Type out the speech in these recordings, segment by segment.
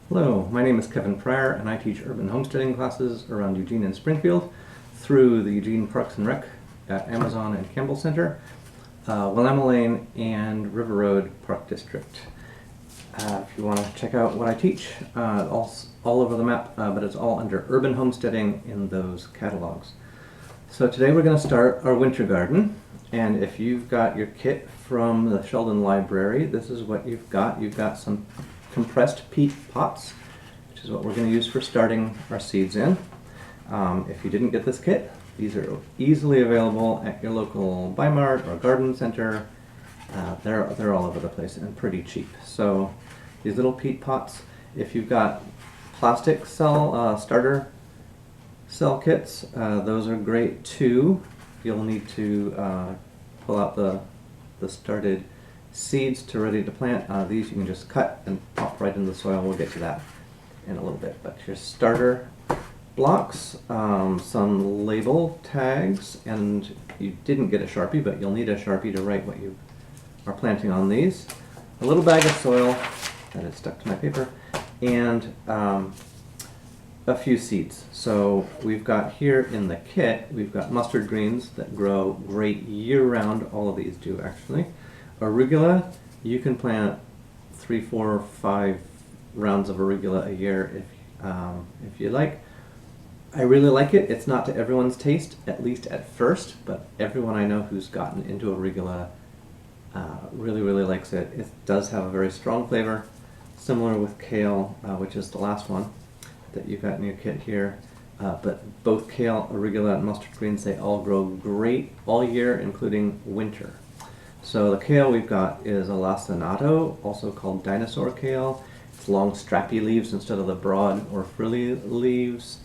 Hello, my name is Kevin Prier and I teach urban homesteading classes around Eugene and Springfield through the Eugene Parks and Rec at Amazon and Campbell Center, Willamette Lane and River Road Park District. If you want to check out what I teach, all over the map, but it's all under urban homesteading in those catalogs. So today we're going to start our winter garden, and if you've got your kit from the Sheldon Library, this is what you've got. You've got some compressed peat pots, which is what we're going to use for starting our seeds in. If you didn't get this kit, these are easily available at your local Buy Mart or garden center. They're all over the place and pretty cheap. So these little peat pots, if you've got plastic starter cell kits, those are great too. You'll need to pull out the started seeds to ready to plant. These you can just cut and pop right into the soil. We'll get to that in a little bit. But your starter blocks, some label tags, and you didn't get a Sharpie, but you'll need a Sharpie to write what you are planting on these. A little bag of soil that is stuck to my paper, and a few seeds. So we've got here in the kit, we've got mustard greens that grow great year-round. All of these do actually. Arugula, you can plant 3, 4, 5 rounds of arugula a year if you like. I really like it. It's not to everyone's taste, at least at first, but everyone I know who's gotten into arugula really likes it. It does have a very strong flavor, similar with kale, which is the last one that you got in your kit here. But both kale, arugula, and mustard greens, they all grow great all year, including winter. So the kale we've got is a lacinato, also called dinosaur kale. It's long strappy leaves instead of the broad or frilly leaves.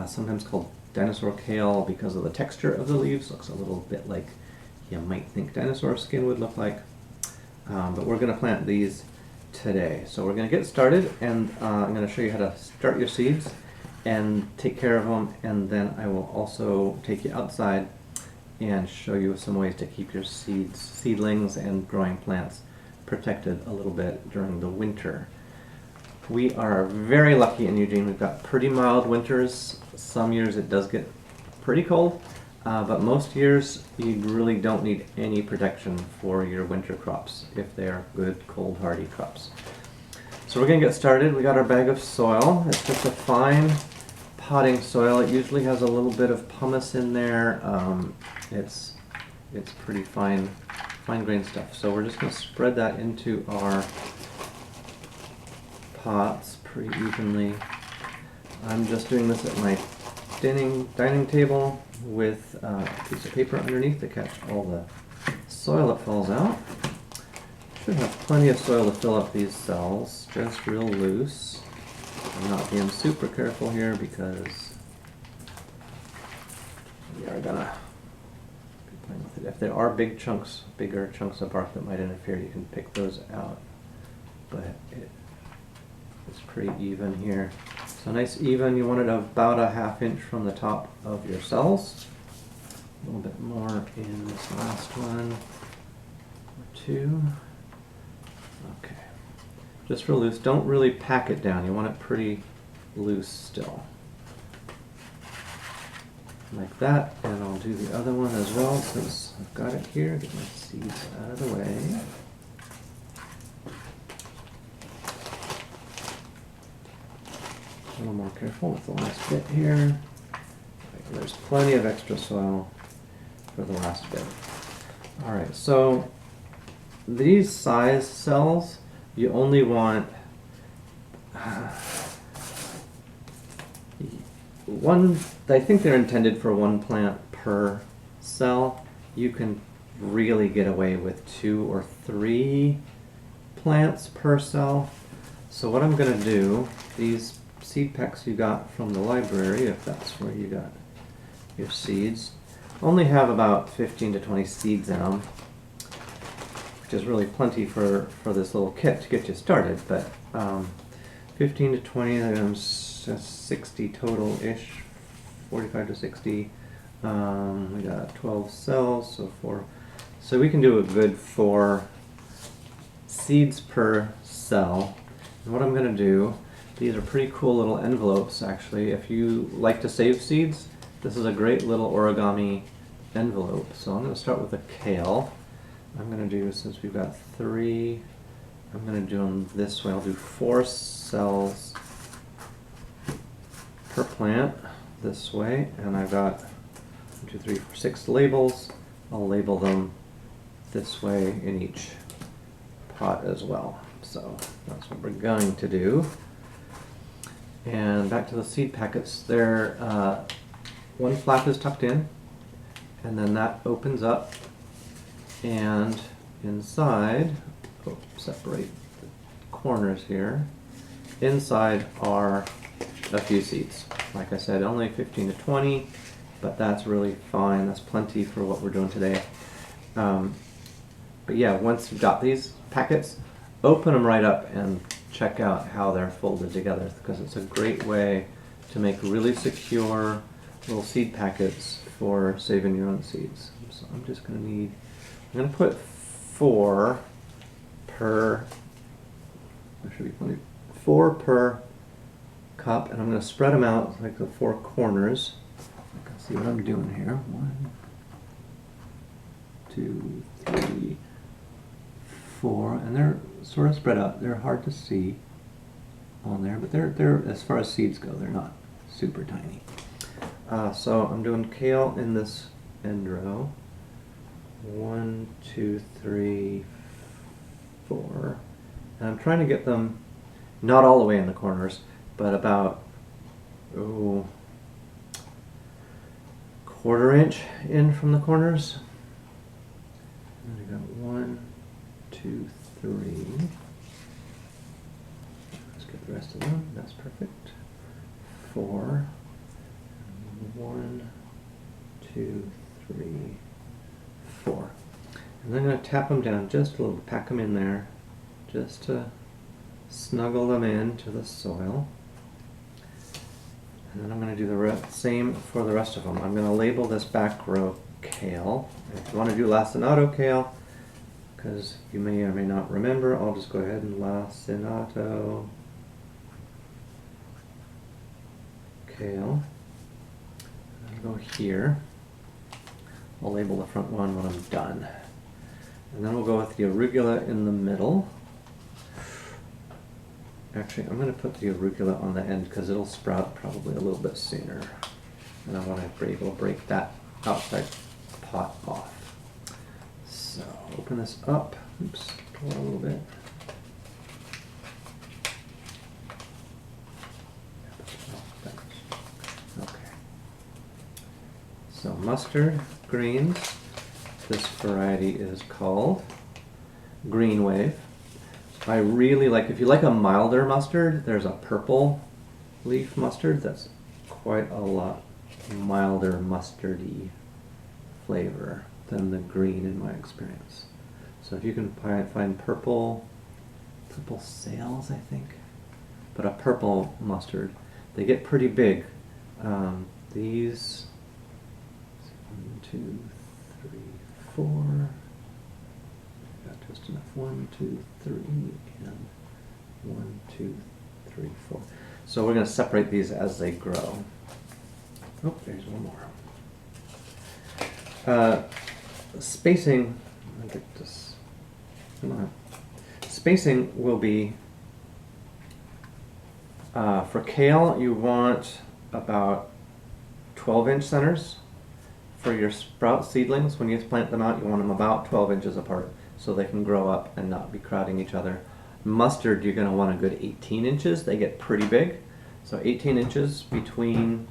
Sometimes called dinosaur kale because of the texture of the leaves. Looks a little bit like you might think dinosaur skin would look like. But we're going to plant these today. So we're going to get started, and I'm going to show you how to start your seeds and take care of them, and then I will also take you outside and show you some ways to keep your seedlings and growing plants protected a little bit during the winter. We are very lucky in Eugene. We've got pretty mild winters. Some years it does get pretty cold, but most years you really don't need any protection for your winter crops if they are good, cold, hardy crops. So we're going to get started. We got our bag of soil. It's just a fine potting soil. It usually has a little bit of pumice in there. It's pretty fine grain stuff. So we're just going to spread that into our pots pretty evenly. I'm just doing this at my dining table with a piece of paper underneath to catch all the soil that falls out. Should have plenty of soil to fill up these cells, just real loose. I'm not being super careful here because we are gonna be playing with it. If there are bigger chunks of bark that might interfere, you can pick those out. But it's pretty even here. So nice even. You want it about a ½ inch from the top of your cells. A little bit more in this last one or two. Okay. Just real loose. Don't really pack it down. You want it pretty loose still. Like that. And I'll do the other one as well since I've got it here. Get my seeds out of the way. A little more careful with the last bit here. There's plenty of extra soil for the last bit. Alright, so these size cells, you only want one. I think they're intended for one plant per cell. You can really get away with 2 or 3 plants per cell. So what I'm going to do, these seed packs you got from the library, if that's where you got your seeds, only have about 15 to 20 seeds in them, which is really plenty for this little kit to get you started. But 15 to 20, that's 60 total-ish, 45 to 60. We got 12 cells, so 4. So we can do a good 4 seeds per cell. And what I'm going to do, These are pretty cool little envelopes, actually. If you like to save seeds, this is a great little origami envelope. So I'm going to start with a kale. I'm going to do, since we've got 3, I'm going to do them this way. I'll do 4 cells per plant this way, and I've got 1, 2, 3, 4, 6 labels. I'll label them this way in each pot as well. So that's what we're going to do. And back to the seed packets. There, one flap is tucked in, and then that opens up, and inside, separate the corners here. Inside are a few seeds. Like I said, only 15 to 20, but that's really fine. That's plenty for what we're doing today. But yeah, once you've got these packets, open them right up and check out how they're folded together, because it's a great way to make really secure little seed packets for saving your own seeds. So I'm just going to need, I'm going to put 4 per, there should be plenty, 4 per cup, and I'm going to spread them out like the 4 corners. You can see what I'm doing here. 1, 2, 3, 4, and they're sort of spread out. They're hard to see on there, but they're as far as seeds go, they're not super tiny. So I'm doing kale in this end row. 1, 2, 3, 4, and I'm trying to get them not all the way in the corners, but about 1/4 inch in from the corners. And I got 1, 2, 3. Let's get the rest of them. That's perfect. 4. 1, 2, 3, 4. And then I'm going to tap them down just a little, pack them in there, just to snuggle them into the soil. And then I'm going to do the same for the rest of them. I'm going to label this back row kale. If you want to do lacinato kale, because you may or may not remember, I'll just go ahead and lacinato kale. I'll go here. I'll label the front one when I'm done. And then we'll go with the arugula in the middle. Actually, I'm going to put the arugula on the end because it'll sprout probably a little bit sooner. And I want to be able to break that outside pot off. So open this up. Oops, pull it a little bit. Okay. So mustard greens. This variety is called Green Wave. I really like, if you like a milder mustard, there's a purple leaf mustard that's quite a lot milder mustardy flavor than the green in my experience. So if you can find purple sales, I think, but a purple mustard, they get pretty big. These, 1, 2, 3, 4. Got just enough. 1, 2, 3, and 1, 2, 3, 4. So we're going to separate these as they grow. Oh, there's one more. Spacing. I'll get this. Come on. Spacing will be for kale. You want about 12-inch centers. For your sprout seedlings, when you plant them out, you want them about 12 inches apart so they can grow up and not be crowding each other. Mustard, you're going to want a good 18 inches. They get pretty big. So 18 inches between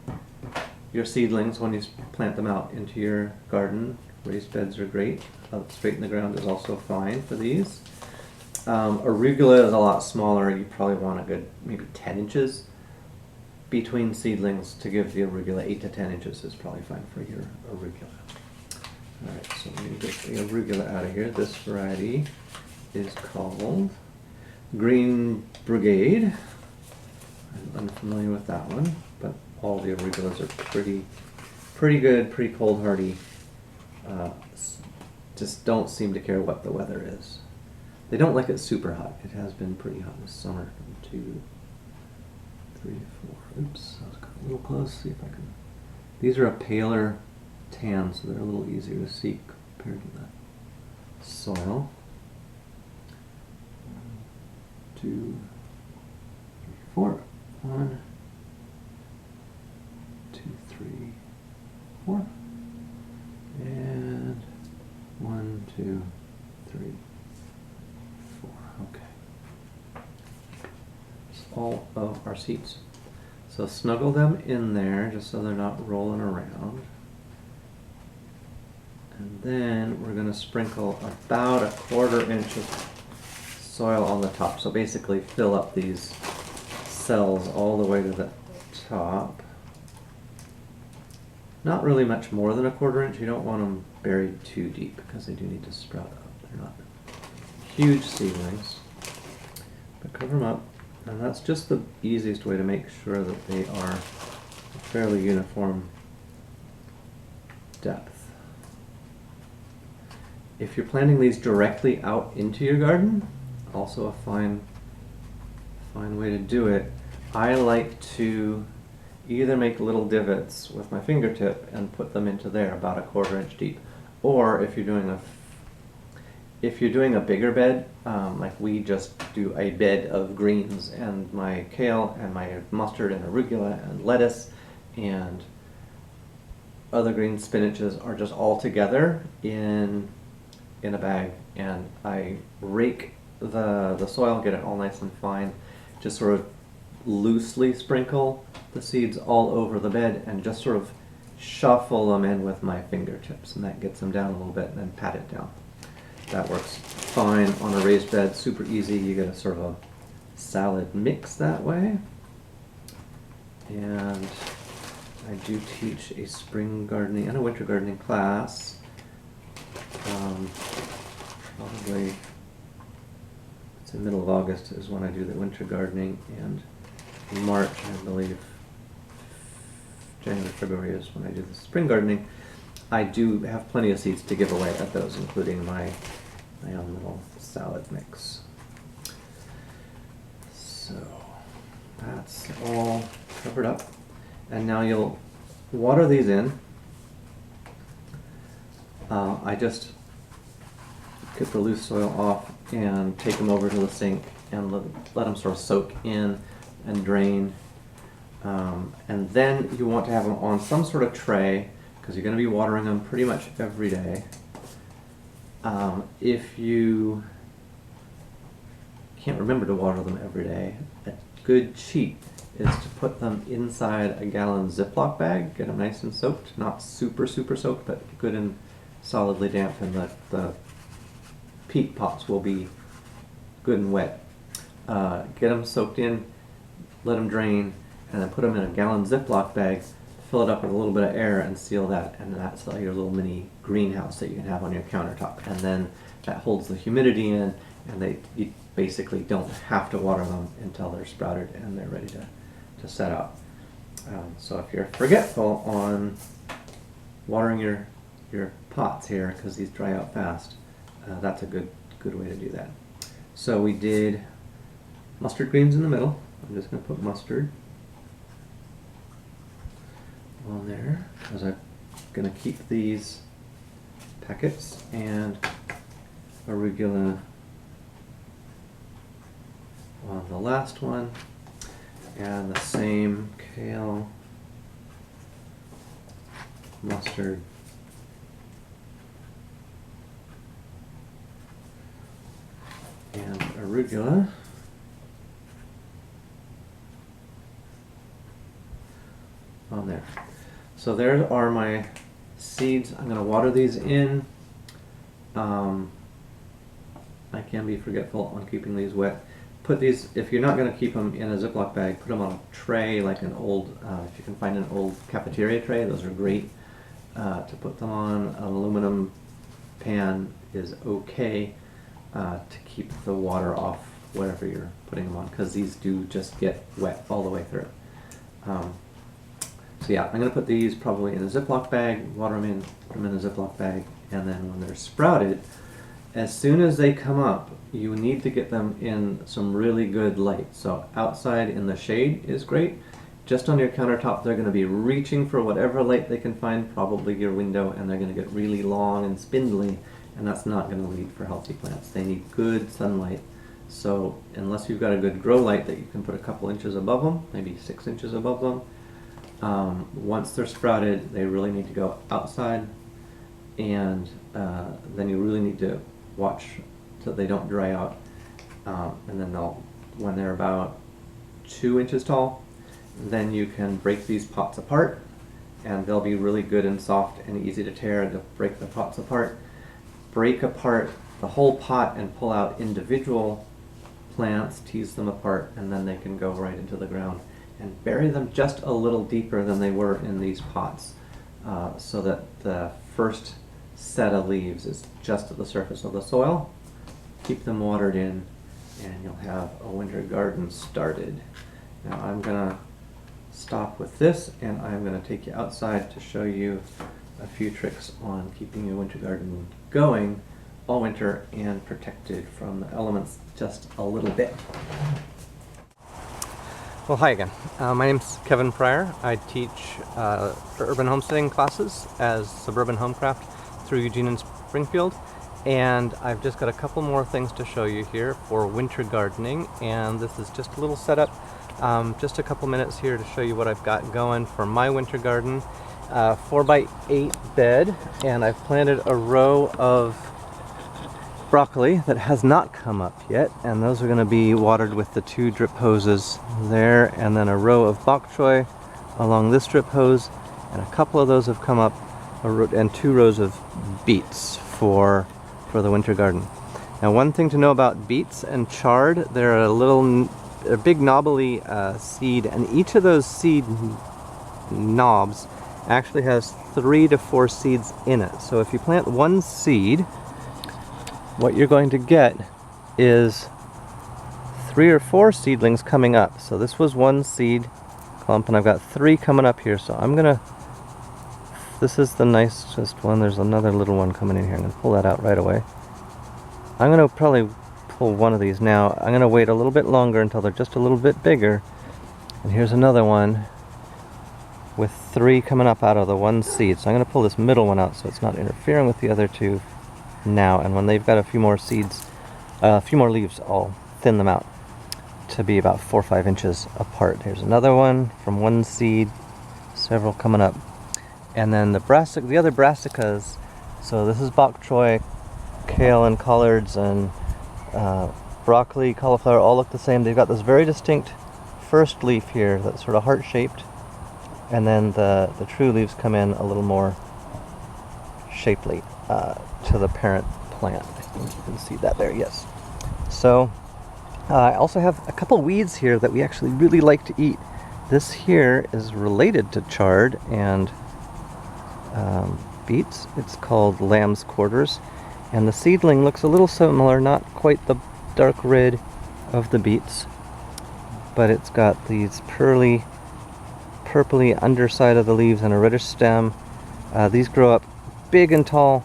your seedlings when you plant them out into your garden. Raised beds are great. Straight in the ground is also fine for these. Arugula is a lot smaller. You probably want a good maybe 10 inches between seedlings to give the arugula. 8 to 10 inches is probably fine for your arugula. Alright, so I'm going to get the arugula out of here. This variety is called Green Brigade. I'm unfamiliar with that one, but all the arugulas are pretty good, pretty cold hardy. Just don't seem to care what the weather is. They don't like it super hot. It has been pretty hot this summer. 1, 2, little close, see if I can. These are a paler tan, so they're a little easier to see compared to the soil. 1, 2, 3, 4. 1, 2, 3, 4. And 1, 2, 3, 4. Okay. That's all of our seeds. So snuggle them in there just so they're not rolling around. And then we're going to sprinkle about 1/4 inch of soil on the top. So basically fill up these cells all the way to the top. Not really much more than 1/4 inch. You don't want them buried too deep because they do need to sprout up. They're not huge seedlings. But cover them up. And that's just the easiest way to make sure that they are a fairly uniform depth. If you're planting these directly out into your garden, also a fine way to do it. I like to either make little divots with my fingertip and put them into there about 1/4 inch deep, or if you're doing a bigger bed, like we just do a bed of greens and my kale and my mustard and arugula and lettuce and other green spinaches are just all together in a bag, and I rake the soil, get it all nice and fine, just sort of loosely sprinkle the seeds all over the bed and just sort of shuffle them in with my fingertips, and that gets them down a little bit, and then pat it down. That works fine on a raised bed, super easy. You get a sort of a salad mix that way. And I do teach a spring gardening and a winter gardening class. Probably it's in the middle of August is when I do the winter gardening, and in March, I believe, January, February is when I do the spring gardening. I do have plenty of seeds to give away at those, including my own little salad mix. So that's all covered up. And now you'll water these in. I just get the loose soil off and take them over to the sink and let them sort of soak in and drain. And then you want to have them on some sort of tray, because you're going to be watering them pretty much every day. If you can't remember to water them every day, a good cheat is to put them inside a gallon Ziploc bag, get them nice and soaked, not super soaked, but good and solidly damp, and the peat pots will be good and wet. Get them soaked in, let them drain, and then put them in a gallon Ziploc bag, fill it up with a little bit of air and seal that, and that's like your little mini greenhouse that you can have on your countertop. And then that holds the humidity in, and you basically don't have to water them until they're sprouted and they're ready to set out. So if you're forgetful on watering your pots here, because these dry out fast, that's a good way to do that. So we did mustard greens in the middle. I'm just going to put mustard on there because I'm going to keep these packets and arugula on the last one, and the same kale, mustard, and arugula on there. So there are my seeds. I'm going to water these in. I can be forgetful on keeping these wet. Put these, if you're not going to keep them in a Ziploc bag, put them on a tray, like an old, if you can find an old cafeteria tray, those are great to put them on. An aluminum pan is okay to keep the water off whatever you're putting them on, because these do just get wet all the way through. So yeah, I'm going to put these probably in a Ziploc bag, water them in, put them in a Ziploc bag, and then when they're sprouted, as soon as they come up, you need to get them in some really good light. So outside in the shade is great. just on your countertop, they're going to be reaching for whatever light they can find, probably your window, and they're going to get really long and spindly, and that's not going to lead for healthy plants. They need good sunlight. So unless you've got a good grow light that you can put a couple inches above them, maybe 6 inches above them, once they're sprouted, they really need to go outside, and then you really need to watch so they don't dry out, and then when they're about 2 inches tall, then you can break these pots apart, and they'll be really good and soft and easy to tear. To break the pots apart, break apart the whole pot and pull out individual plants, tease them apart, and then they can go right into the ground, and bury them just a little deeper than they were in these pots, so that the first set of leaves is just at the surface of the soil. Keep them watered in, and you'll have a winter garden started. Now I'm gonna stop with this, and I'm going to take you outside to show you a few tricks on keeping your winter garden going all winter and protected from the elements just a little bit. Well, hi again. My name's Kevin Prier. I teach urban homesteading classes as Suburban Homecraft through Eugene and Springfield, and I've just got a couple more things to show you here for winter gardening, and this is just a little setup. Just a couple minutes here to show you what I've got going for my winter garden. 4x8 bed, and I've planted a row of broccoli that has not come up yet, and those are going to be watered with the 2 drip hoses there, and then a row of bok choy along this drip hose, and a couple of those have come up, and 2 rows of beets for the winter garden. Now, one thing to know about beets and chard, they're a big knobbly seed, and each of those seed knobs actually has 3 to 4 seeds in it. So if you plant one seed, what you're going to get is 3 or 4 seedlings coming up. So this was one seed clump, and I've got 3 coming up here. So I'm gonna, this is the nicest one. There's another little one coming in here. I'm gonna pull that out right away. I'm gonna probably pull one of these now. I'm gonna wait a little bit longer until they're just a little bit bigger. And here's another one with 3 coming up out of the one seed. So I'm gonna pull this middle one out so it's not interfering with the other 2 now. And when they've got a few more seeds, a few more leaves, I'll thin them out to be about 4 or 5 inches apart. Here's another one from one seed, several coming up. And then the other brassicas, so this is bok choy, kale and collards, and broccoli, cauliflower, all look the same. They've got this very distinct first leaf here that's sort of heart-shaped, and then the true leaves come in a little more shapely to the parent plant. I think you can see that there, yes. So I also have a couple weeds here that we actually really like to eat. This here is related to chard and beets. It's called lamb's quarters, and the seedling looks a little similar, not quite the dark red of the beets, but it's got these purpley underside of the leaves and a reddish stem. These grow up big and tall.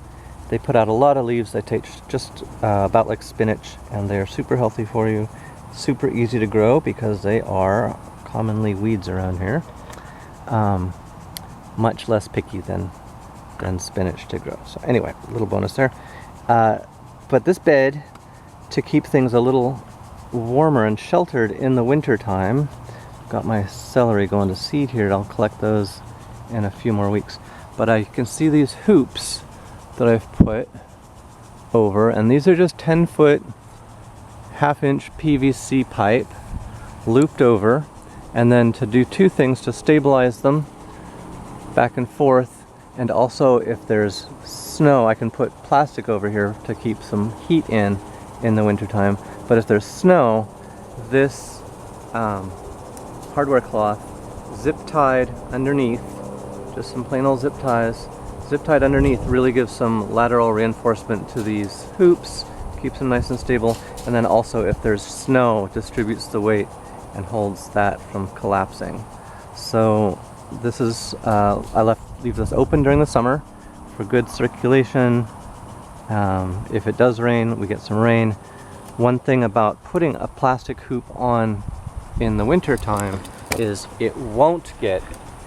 They put out a lot of leaves. They taste just about like spinach, and they're super healthy for you. Super easy to grow because they are commonly weeds around here. Much less picky than spinach to grow. So anyway, a little bonus there. But this bed, to keep things a little warmer and sheltered in the winter time, got my celery going to seed here. I'll collect those in a few more weeks. But I can see these hoops that I've put over, and these are just 10-foot, half-inch PVC pipe looped over, and then to do 2 things: to stabilize them back and forth, and also if there's snow, I can put plastic over here to keep some heat in the wintertime. But if there's snow, this hardware cloth zip-tied underneath, just some plain old zip ties, zip-tied underneath, really gives some lateral reinforcement to these hoops, keeps them nice and stable, and then also if there's snow, distributes the weight and holds that from collapsing. So this is, I leave this open during the summer for good circulation. If it does rain, we get some rain. One thing about putting a plastic hoop on in the winter time is it won't get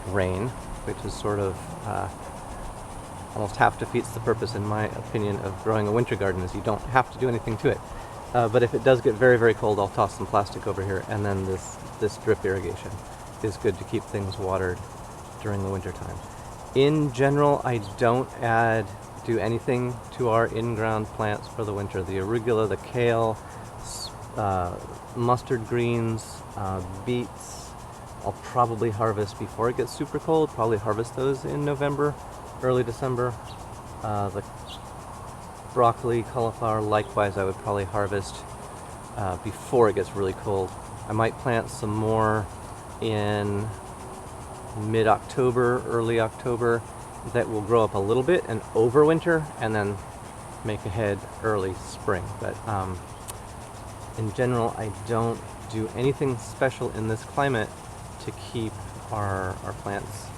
rain, which is sort of almost half defeats the purpose, in my opinion, of growing a winter garden, is you don't have to do anything to it. But if it does get very, very cold, I'll toss some plastic over here, and then this drip irrigation is good to keep things watered during the winter time. In general, I don't do anything to our in-ground plants for the winter. The arugula, the kale, mustard greens, beets, I'll probably harvest before it gets super cold, probably harvest those in November, early December. The broccoli, cauliflower, likewise, I would probably harvest before it gets really cold. I might plant some more in mid-October, early October, that will grow up a little bit and overwinter, and then make a head early spring. But in general, I don't do anything special in this climate to keep our plants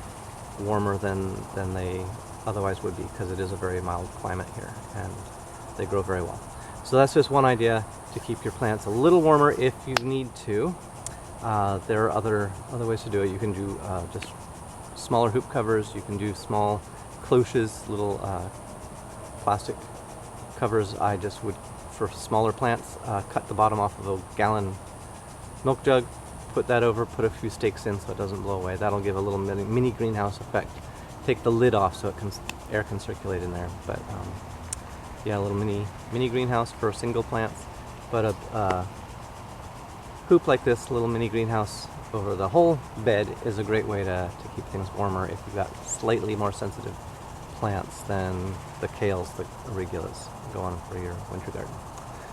warmer than they otherwise would be, because it is a very mild climate here and they grow very well. So that's just one idea to keep your plants a little warmer if you need to. There are other ways to do it. You can do just smaller hoop covers. You can do small cloches, little plastic covers. I just would, for smaller plants, cut the bottom off of a gallon milk jug, put that over, put a few stakes in so it doesn't blow away. That'll give a little mini greenhouse effect. Take the lid off so air can circulate in there. But yeah, a little mini greenhouse for single plants. But a hoop like this, little mini greenhouse over the whole bed, is a great way to keep things warmer if you've got slightly more sensitive plants than the kales, the arugulas go on for your winter garden.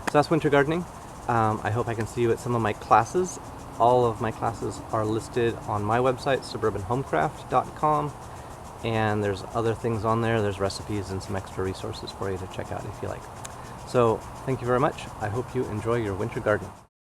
So that's winter gardening. I hope I can see you at some of my classes. All of my classes are listed on my website, suburbanhomecraft.com, and there's other things on there. There's recipes and some extra resources for you to check out if you like. So thank you very much. I hope you enjoy your winter garden.